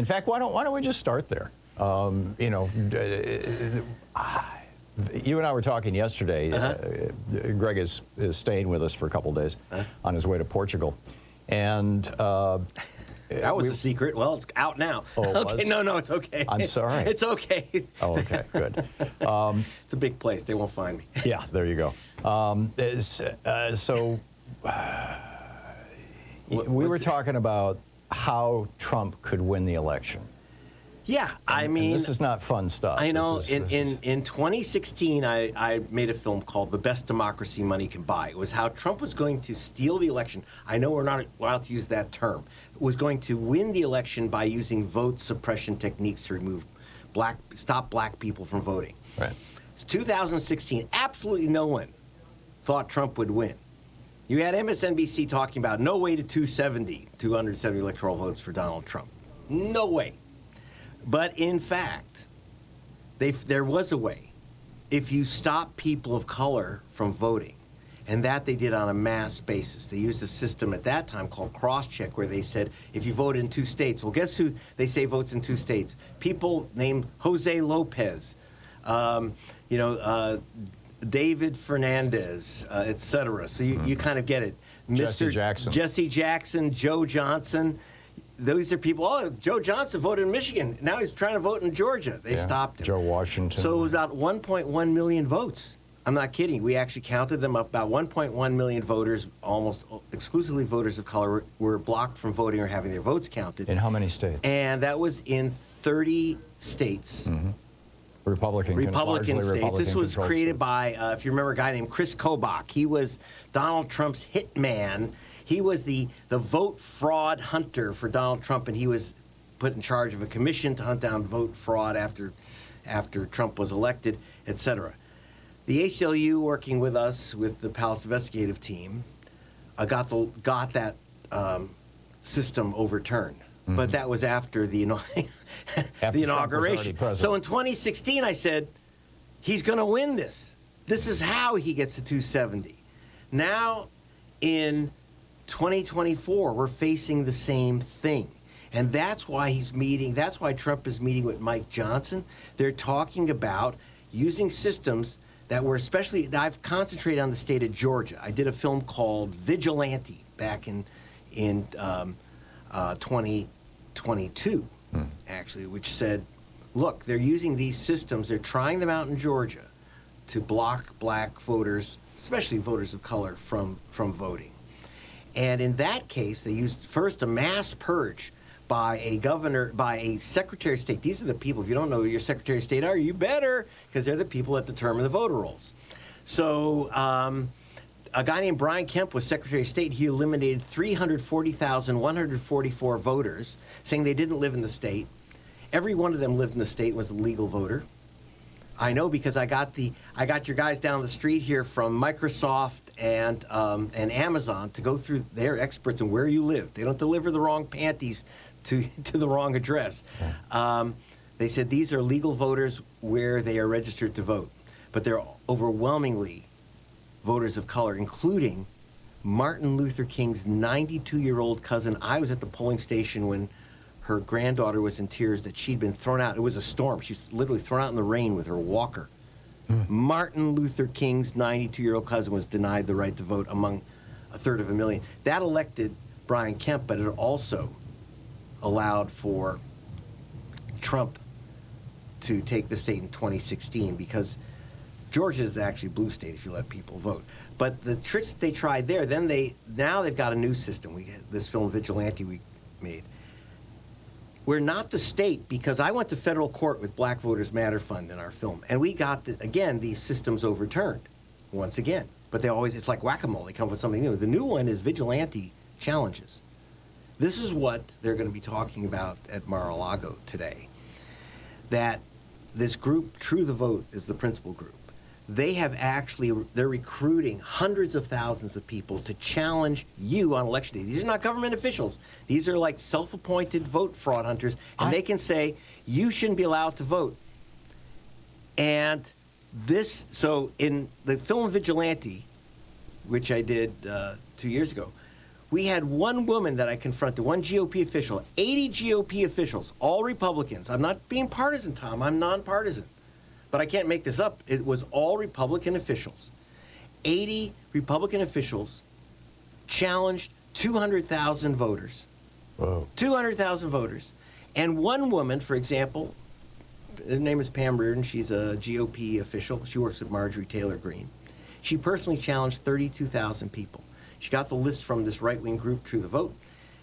fact, why don't we just start there? You know, you and I were talking yesterday. Greg is staying with us for a couple days on his way to Portugal, and that was a secret. Well, it's out now. Oh, okay, no, it's okay. I'm sorry. It's okay. Oh, okay, good. It's a big place. They won't find me. Yeah, there you go. We were talking about how Trump could win the election. Yeah, I mean, this is not fun stuff. I know. In 2016, I made a film called "The Best Democracy Money Can Buy." It was how Trump was going to steal the election. I know we're not allowed to use that term. Was going to win the election by using vote suppression techniques to stop black people from voting. Right. 2016, absolutely no one thought Trump would win. You had MSNBC talking about no way to 270 electoral votes for Donald Trump. No way. But in fact, there was a way. If you stop people of color from voting, and that they did on a mass basis. They used a system at that time called cross-check, where they said, if you vote in 2 states, well, guess who they say votes in 2 states? People named Jose Lopez, David Fernandez, etc. So you kind of get it. Jesse Jackson, Joe Johnson. Those are people. Oh, Joe Johnson voted in Michigan. Now he's trying to vote in Georgia. They stopped him. Joe Washington. So it was about 1.1 million votes. I'm not kidding. We actually counted them up. About 1.1 million voters, almost exclusively voters of color, were blocked from voting or having their votes counted. In how many states? And that was in 30 states. Mm-hmm. Republican states. This was created states. by, if you remember, a guy named Chris Kobach. He was Donald Trump's hitman. He was the vote fraud hunter for Donald Trump, and he was put in charge of a commission to hunt down vote fraud after Trump was elected, etc. The ACLU, working with us, with the Palast investigative team, got that system overturned. Mm-hmm. But that was after the inauguration. So in 2016, I said, he's going to win this. This is how he gets to 270. Now, in 2024, we're facing the same thing. And that's why Trump is meeting with Mike Johnson. They're talking about using systems that were I've concentrated on the state of Georgia. I did a film called Vigilante back in 2022, actually, which said, look, they're using these systems, they're trying them out in Georgia to block black voters, especially voters of color, from voting. And in that case, they used first a mass purge by a Secretary of State. These are the people, if you don't know who your Secretary of State are, you better, because they're the people that determine the voter rolls. So a guy named Brian Kemp was Secretary of State. He eliminated 340,144 voters, saying they didn't live in the state. Every one of them lived in the state, was a legal voter. I know because I got your guys down the street here from Microsoft and Amazon to go through their experts on where you live. They don't deliver the wrong panties to the wrong address. They said these are legal voters where they are registered to vote, but they're overwhelmingly voters of color, including Martin Luther King's 92-year-old cousin. I was at the polling station when her granddaughter was in tears that she'd been thrown out. It was a storm. She was literally thrown out in the rain with her walker. Martin Luther King's 92-year-old cousin was denied the right to vote among 1/3 That elected Brian Kemp, but it also allowed for Trump to take the state in 2016 because Georgia is actually a blue state if you let people vote. But the tricks that they tried there, now they've got a new system. This film Vigilante we made. We're not the state, because I went to federal court with Black Voters Matter Fund in our film, and we got, these systems overturned once again. But it's like whack-a-mole. They come up with something new. The new one is Vigilante challenges. This is what they're going to be talking about at Mar-a-Lago today, that this group, True the Vote, is the principal group. They're recruiting hundreds of thousands of people to challenge you on election day. These are not government officials. These are like self-appointed vote fraud hunters, and they can say, you shouldn't be allowed to vote. And so in the film Vigilante, which I did 2 years ago, We had one woman that I confronted, one GOP official, 80 GOP officials, all Republicans. I'm not being partisan, Tom. I'm nonpartisan. But I can't make this up. It was all Republican officials. 80 Republican officials challenged 200,000 voters. Whoa. 200,000 voters. And one woman, for example, her name is Pam Reardon. She's a GOP official. She works with Marjorie Taylor Greene. She personally challenged 32,000 people. She got the list from this right-wing group, True the Vote.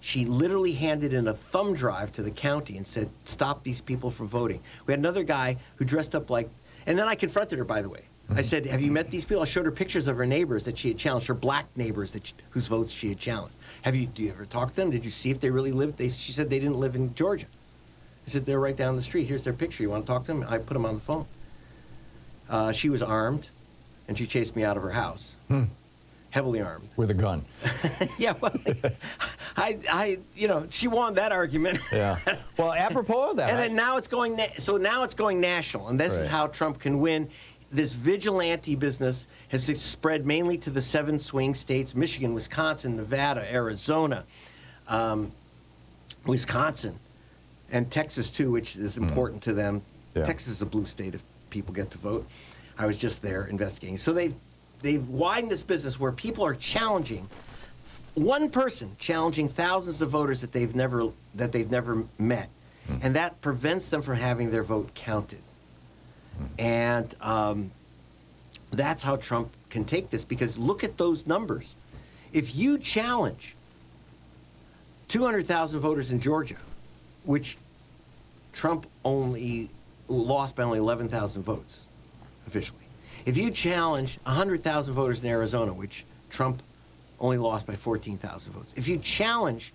She literally handed in a thumb drive to the county and said, stop these people from voting. We had another guy who dressed up like, and then I confronted her, by the way. I said, have you met these people? I showed her pictures of her neighbors that she had challenged, her black neighbors whose votes she had challenged. Do you ever talk to them? Did you see if they really lived? She said they didn't live in Georgia. I said, they're right down the street. Here's their picture. You want to talk to them? I put them on the phone. She was armed, and she chased me out of her house. Heavily armed. With a gun. Yeah, well, she won that argument. Yeah. Well, apropos of that. And then now it's going, now it's going national, and this is how Trump can win. This vigilante business has spread mainly to the 7 swing states: Michigan, Wisconsin, Nevada, Arizona, Wisconsin, and Texas too, which is important to them. Yeah. Texas is a blue state if people get to vote. I was just there investigating. So they've widened this business where people are challenging, one person challenging thousands of voters that they've never met, and that prevents them from having their vote counted. And that's how Trump can take this, because look at those numbers. If you challenge 200,000 voters in Georgia, which Trump only lost by only 11,000 votes officially. If you challenge 100,000 voters in Arizona, which Trump only lost by 14,000 votes. If you challenge,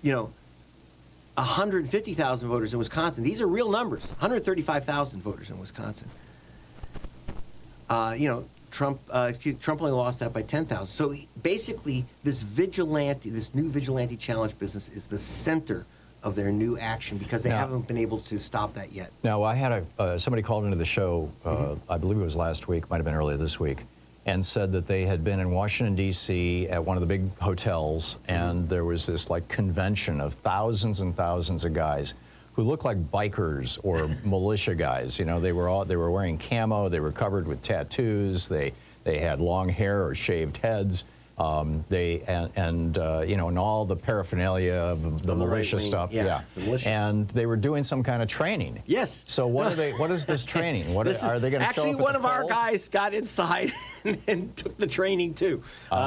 150,000 voters in Wisconsin, these are real numbers, 135,000 voters in Wisconsin. Trump only lost that by 10,000. So basically, this new vigilante challenge business is the center of their new action, because they haven't been able to stop that yet. Now, I had somebody called into the show, I believe it was last week, might have been earlier this week, and said that they had been in Washington, D.C. at one of the big hotels, and there was this convention of thousands and thousands of guys who looked like bikers or militia guys. They were wearing camo, they were covered with tattoos, they had long hair or shaved heads. And all the paraphernalia of the militia stuff. Yeah. And they were doing some kind of training. Yes. So what is this training? Are they going to show up actually, at one the of our polls? guys got inside and took the training too.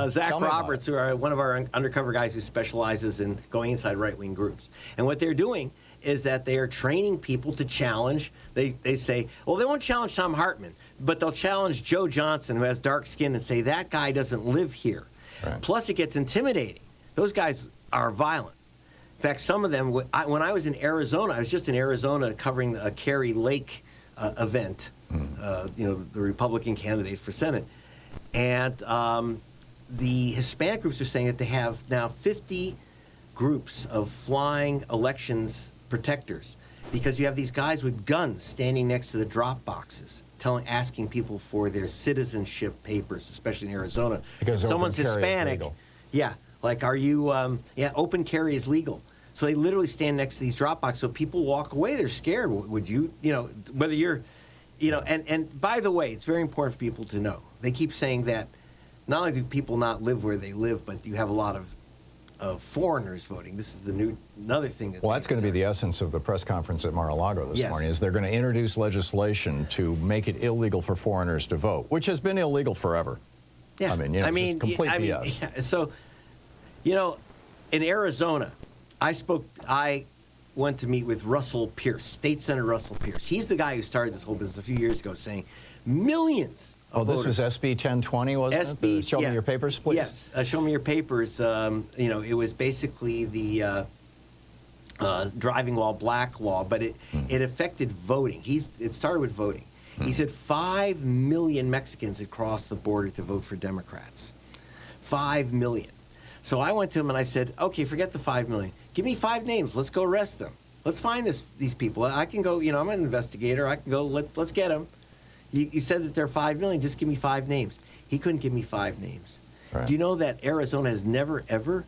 Zach Roberts, who are one of our undercover guys who specializes in going inside right-wing groups. And what they're doing is that they are training people to challenge. They say, well, they won't challenge Thom Hartmann, but they'll challenge Joe Johnson, who has dark skin, and say, that guy doesn't live here. Right. Plus, it gets intimidating. Those guys are violent. In fact, some of them, when I was in Arizona, I was just in Arizona covering a Kerry Lake event, the Republican candidate for Senate. And the Hispanic groups are saying that they have now 50 groups of flying elections protectors, because you have these guys with guns standing next to the drop boxes, asking people for their citizenship papers, especially in Arizona. Because someone's Hispanic, are you? Open carry is legal. So they literally stand next to these drop boxes. So people walk away; they're scared. Would you, whether you're, and by the way, it's very important for people to know. They keep saying that not only do people not live where they live, but you have a lot of foreigners voting. This is another thing. That's going to be the essence of the press conference at Mar-a-Lago this morning, is they're going to introduce legislation to make it illegal for foreigners to vote, which has been illegal forever. Yeah. Just complete BS. Yeah. So, in Arizona, I went to meet with Russell Pierce, State Senator Russell Pierce. He's the guy who started this whole business a few years ago, saying millions of this was SB 1020, wasn't it? The Show Me Your Papers, please? Yes, Show Me Your Papers. It was basically the driving while black law, but it affected voting. It started with voting. He said 5 million Mexicans had crossed the border to vote for Democrats. 5 million. So I went to him and I said, okay, forget the 5 million. Give me 5 names. Let's go arrest them. Let's find these people. I can go, I'm an investigator. I can go, let's get them. You said that there are 5 million. Just give me 5 names. He couldn't give me 5 names. Right. Do you know that Arizona has never, ever,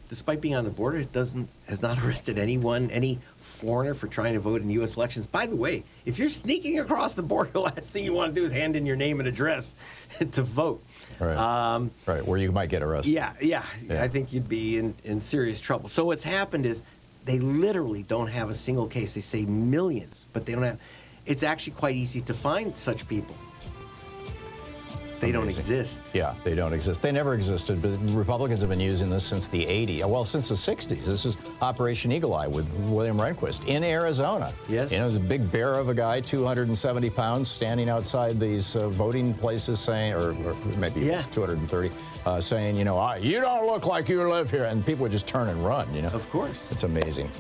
despite being on the border, has not arrested any foreigner for trying to vote in U.S. elections? By the way, if you're sneaking across the border, the last thing you want to do is hand in your name and address to vote. Right. Right, where you might get arrested. Yeah. I think you'd be in serious trouble. So what's happened is they literally don't have a single case. They say millions, but they don't have. It's actually quite easy to find such people. They don't exist. Yeah, they don't exist. They never existed, but Republicans have been using this since the 80s. Well, since the 60s. This was Operation Eagle Eye with William Rehnquist in Arizona. Yes. You know, there's a big bear of a guy, 270 pounds, standing outside these voting places saying, or maybe 230, saying, you know, you don't look like you live here. And people would just turn and run, you know. Of course. It's amazing.